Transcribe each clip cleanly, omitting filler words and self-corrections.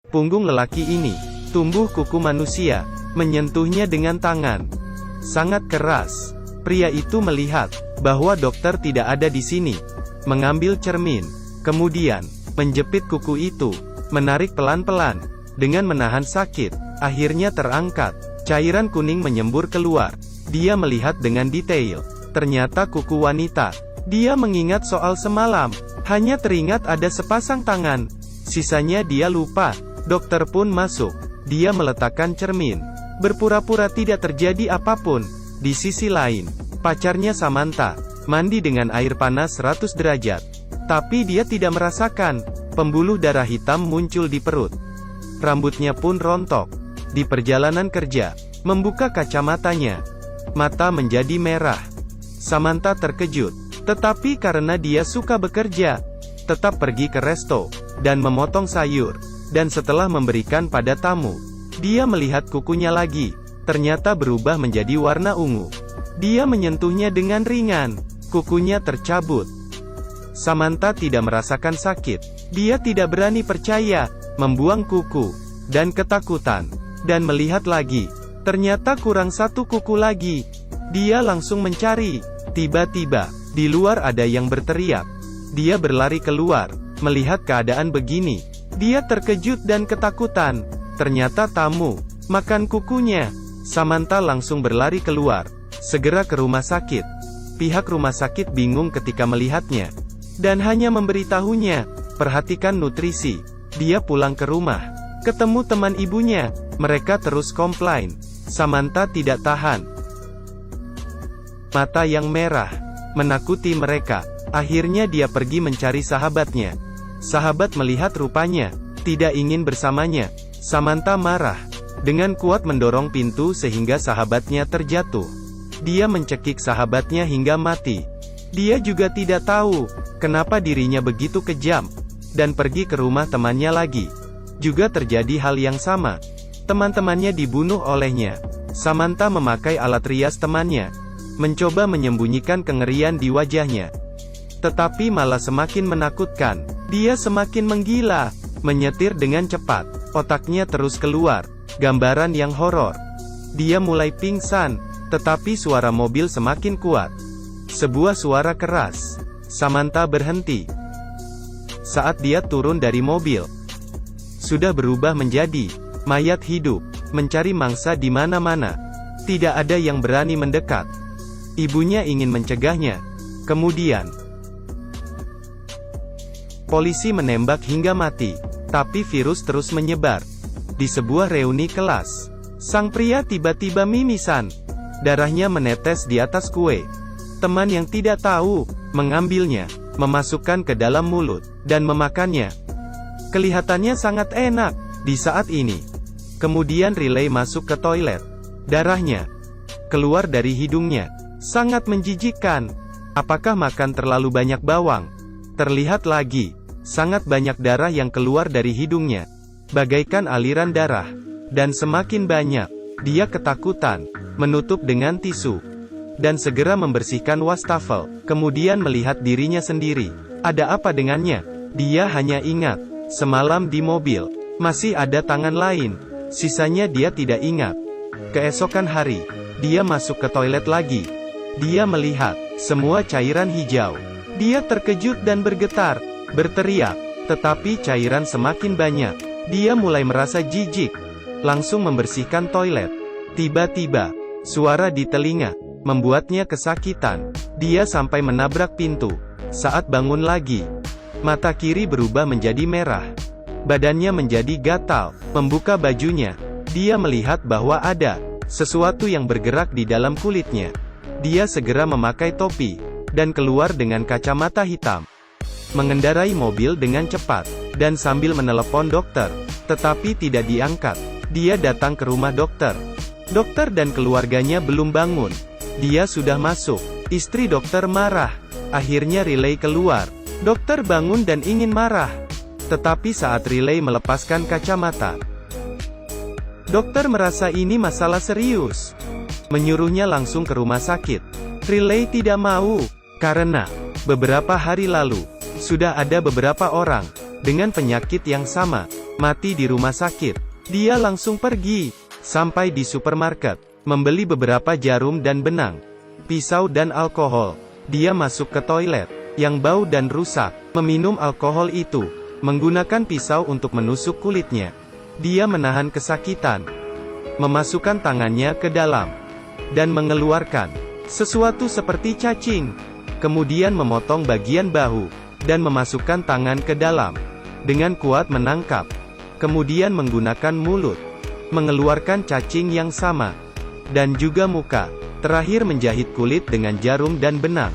punggung lelaki ini, tumbuh kuku manusia, menyentuhnya dengan tangan. Sangat keras. Pria itu melihat bahwa dokter tidak ada di sini. Mengambil cermin, kemudian menjepit kuku itu, menarik pelan-pelan, dengan menahan sakit, akhirnya terangkat. Cairan kuning menyembur keluar. Dia melihat dengan detail. Ternyata kuku wanita. Dia mengingat soal semalam. Hanya teringat ada sepasang tangan. Sisanya dia lupa. Dokter pun masuk. Dia meletakkan cermin. Berpura-pura tidak terjadi apapun. Di sisi lain, pacarnya Samantha, mandi dengan air panas 100 derajat. Tapi dia tidak merasakan. Pembuluh darah hitam muncul di perut. Rambutnya pun rontok. Di perjalanan kerja, membuka kacamatanya. Mata menjadi merah. Samantha terkejut. Tetapi karena dia suka bekerja, tetap pergi ke resto, dan memotong sayur. Dan setelah memberikan pada tamu, dia melihat kukunya lagi. Ternyata berubah menjadi warna ungu. Dia menyentuhnya dengan ringan. Kukunya tercabut. Samantha tidak merasakan sakit. Dia tidak berani percaya. Membuang kuku. Dan ketakutan. Dan melihat lagi. Ternyata kurang satu kuku lagi. Dia langsung mencari. Tiba-tiba, di luar ada yang berteriak. Dia berlari keluar. Melihat keadaan begini, dia terkejut dan ketakutan. Ternyata tamu. Makan kukunya. Samantha langsung berlari keluar. Segera ke rumah sakit. Pihak rumah sakit bingung ketika melihatnya. Dan hanya memberitahunya, perhatikan nutrisi. Dia pulang ke rumah. Ketemu teman ibunya. Mereka terus komplain. Samantha tidak tahan. Mata yang merah menakuti mereka. Akhirnya dia pergi mencari sahabatnya. Sahabat melihat rupanya tidak ingin bersamanya. Samantha marah. Dengan kuat mendorong pintu sehingga sahabatnya terjatuh. Dia mencekik sahabatnya hingga mati. Dia juga tidak tahu kenapa dirinya begitu kejam. Dan pergi ke rumah temannya lagi. Juga terjadi hal yang sama. Teman-temannya dibunuh olehnya. Samantha memakai alat rias temannya. Mencoba menyembunyikan kengerian di wajahnya. Tetapi malah semakin menakutkan. Dia semakin menggila. Menyetir dengan cepat. Otaknya terus keluar gambaran yang horor. Dia mulai pingsan. Tetapi suara mobil semakin kuat. Sebuah suara keras. Samantha berhenti. Saat dia turun dari mobil, sudah berubah menjadi mayat hidup. Mencari mangsa di mana-mana. Tidak ada yang berani mendekat. Ibunya ingin mencegahnya. Kemudian, polisi menembak hingga mati. Tapi virus terus menyebar. Di sebuah reuni kelas, sang pria tiba-tiba mimisan. Darahnya menetes di atas kue. Teman yang tidak tahu, mengambilnya, memasukkan ke dalam mulut, dan memakannya. Kelihatannya sangat enak, di saat ini. Kemudian Riley masuk ke toilet. Darahnya keluar dari hidungnya. Sangat menjijikkan. Apakah makan terlalu banyak bawang? Terlihat lagi, sangat banyak darah yang keluar dari hidungnya. Bagaikan aliran darah. Dan semakin banyak. Dia ketakutan. Menutup dengan tisu. Dan segera membersihkan wastafel. Kemudian melihat dirinya sendiri. Ada apa dengannya? Dia hanya ingat. Semalam di mobil. Masih ada tangan lain. Sisanya dia tidak ingat. Keesokan hari. Dia masuk ke toilet lagi. Dia melihat. Semua cairan hijau. Dia terkejut dan bergetar. Berteriak. Tetapi cairan semakin banyak. Dia mulai merasa jijik. Langsung membersihkan toilet. Tiba-tiba, suara di telinga membuatnya kesakitan. Dia sampai menabrak pintu. Saat bangun lagi, mata kiri berubah menjadi merah. Badannya menjadi gatal. Membuka bajunya, dia melihat bahwa ada sesuatu yang bergerak di dalam kulitnya. Dia segera memakai topi dan keluar dengan kacamata hitam. Mengendarai mobil dengan cepat dan sambil menelepon dokter, tetapi tidak diangkat. Dia datang ke rumah dokter. Dokter dan keluarganya belum bangun. Dia sudah masuk. Istri dokter marah. Akhirnya Riley keluar. Dokter bangun dan ingin marah. Tetapi saat Riley melepaskan kacamata, dokter merasa ini masalah serius. Menyuruhnya langsung ke rumah sakit. Riley tidak mau, karena beberapa hari lalu sudah ada beberapa orang dengan penyakit yang sama. mati di rumah sakit. Dia langsung pergi, sampai di supermarket, membeli beberapa jarum dan benang, pisau dan alkohol. Dia masuk ke toilet, yang bau dan rusak, meminum alkohol itu, menggunakan pisau untuk menusuk kulitnya. Dia menahan kesakitan, memasukkan tangannya ke dalam, dan mengeluarkan sesuatu seperti cacing. Kemudian memotong bagian bahu, dan memasukkan tangan ke dalam, dengan kuat menangkap. Kemudian menggunakan mulut, mengeluarkan cacing yang sama, dan juga muka. Terakhir menjahit kulit dengan jarum dan benang.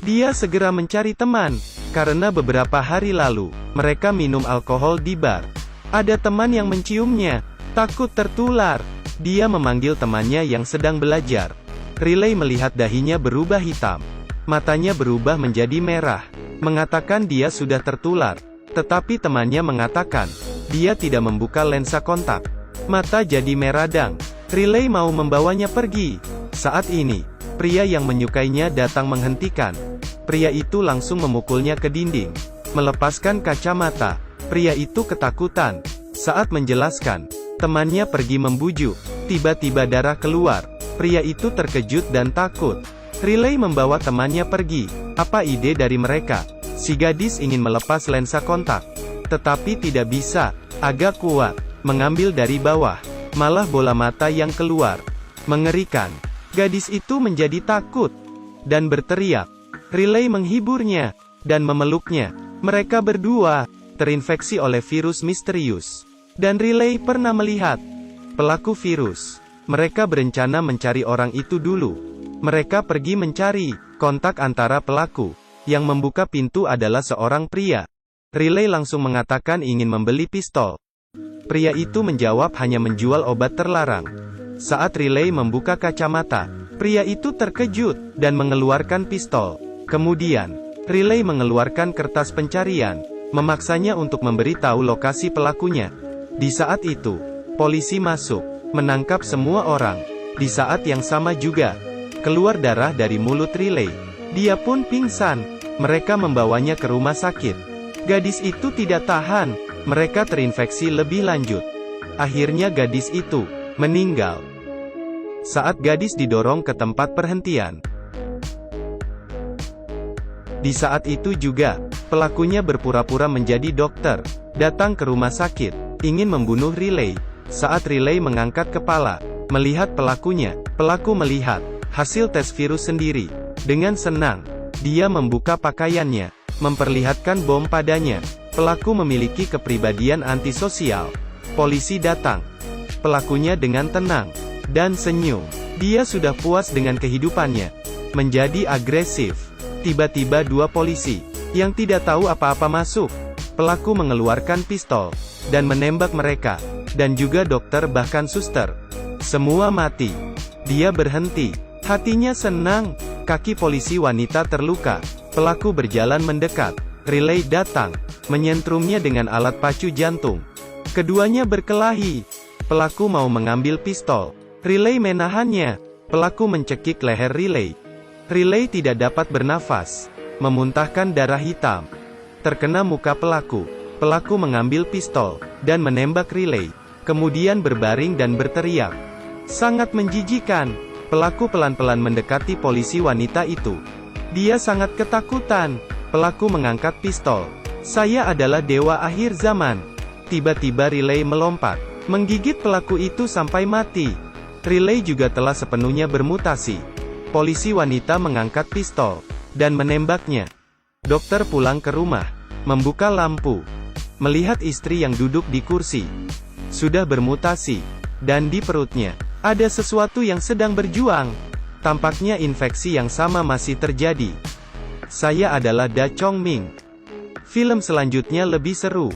Dia segera mencari teman, karena beberapa hari lalu, mereka minum alkohol di bar. Ada teman yang menciumnya, takut tertular. Dia memanggil temannya yang sedang belajar. Riley melihat dahinya berubah hitam. Matanya berubah menjadi merah, mengatakan dia sudah tertular. Tetapi temannya mengatakan, dia tidak membuka lensa kontak. Mata jadi meradang. Riley mau membawanya pergi. Saat ini, pria yang menyukainya datang menghentikan. Pria itu langsung memukulnya ke dinding, melepaskan kacamata. Pria itu ketakutan. Saat menjelaskan, temannya pergi membujuk. Tiba-tiba darah keluar. Pria itu terkejut dan takut. Riley membawa temannya pergi. Apa ide dari mereka? Si gadis ingin melepas lensa kontak, tetapi tidak bisa. Agak kuat, mengambil dari bawah. Malah bola mata yang keluar. Mengerikan. Gadis itu menjadi takut, dan berteriak. Riley menghiburnya, dan memeluknya. Mereka berdua terinfeksi oleh virus misterius. Dan Riley pernah melihat pelaku virus. Mereka berencana mencari orang itu dulu. Mereka pergi mencari kontak antara pelaku. Yang membuka pintu adalah seorang pria. Riley langsung mengatakan ingin membeli pistol. Pria itu menjawab hanya menjual obat terlarang. Saat Riley membuka kacamata, pria itu terkejut, dan mengeluarkan pistol. Kemudian, Riley mengeluarkan kertas pencarian, memaksanya untuk memberitahu lokasi pelakunya. Di saat itu, polisi masuk, menangkap semua orang. Di saat yang sama juga, keluar darah dari mulut Riley. Dia pun pingsan. Mereka membawanya ke rumah sakit. Gadis itu tidak tahan. Mereka terinfeksi lebih lanjut. Akhirnya gadis itu meninggal. Saat gadis didorong ke tempat perhentian. Di saat itu juga, pelakunya berpura-pura menjadi dokter, datang ke rumah sakit, ingin membunuh Riley. Saat Riley mengangkat kepala, melihat pelakunya, pelaku melihat hasil tes virus sendiri. Dengan senang, dia membuka pakaiannya, memperlihatkan bom padanya. Pelaku memiliki kepribadian antisosial. Polisi datang. Pelakunya dengan tenang dan senyum. Dia sudah puas dengan kehidupannya. Menjadi agresif. Tiba-tiba dua polisi yang tidak tahu apa-apa masuk. Pelaku mengeluarkan pistol dan menembak mereka, dan juga dokter bahkan suster. Semua mati. Dia berhenti. Hatinya senang. Kaki polisi wanita terluka. Pelaku berjalan mendekat. Riley datang, menyentrumnya dengan alat pacu jantung. Keduanya berkelahi. Pelaku mau mengambil pistol. Riley menahannya. Pelaku mencekik leher Riley. Riley tidak dapat bernafas, memuntahkan darah hitam. Terkena muka pelaku. Pelaku mengambil pistol, dan menembak Riley. Kemudian berbaring dan berteriak. Sangat menjijikan. Pelaku pelan-pelan mendekati polisi wanita itu. Dia sangat ketakutan. Pelaku mengangkat pistol. Saya adalah dewa akhir zaman. Tiba-tiba Riley melompat, menggigit pelaku itu sampai mati. Riley juga telah sepenuhnya bermutasi. Polisi wanita mengangkat pistol, dan menembaknya. Dokter pulang ke rumah, membuka lampu. Melihat istri yang duduk di kursi. Sudah bermutasi. Dan di perutnya, ada sesuatu yang sedang berjuang. Tampaknya infeksi yang sama masih terjadi. Saya adalah Da Chong Ming. Film selanjutnya lebih seru.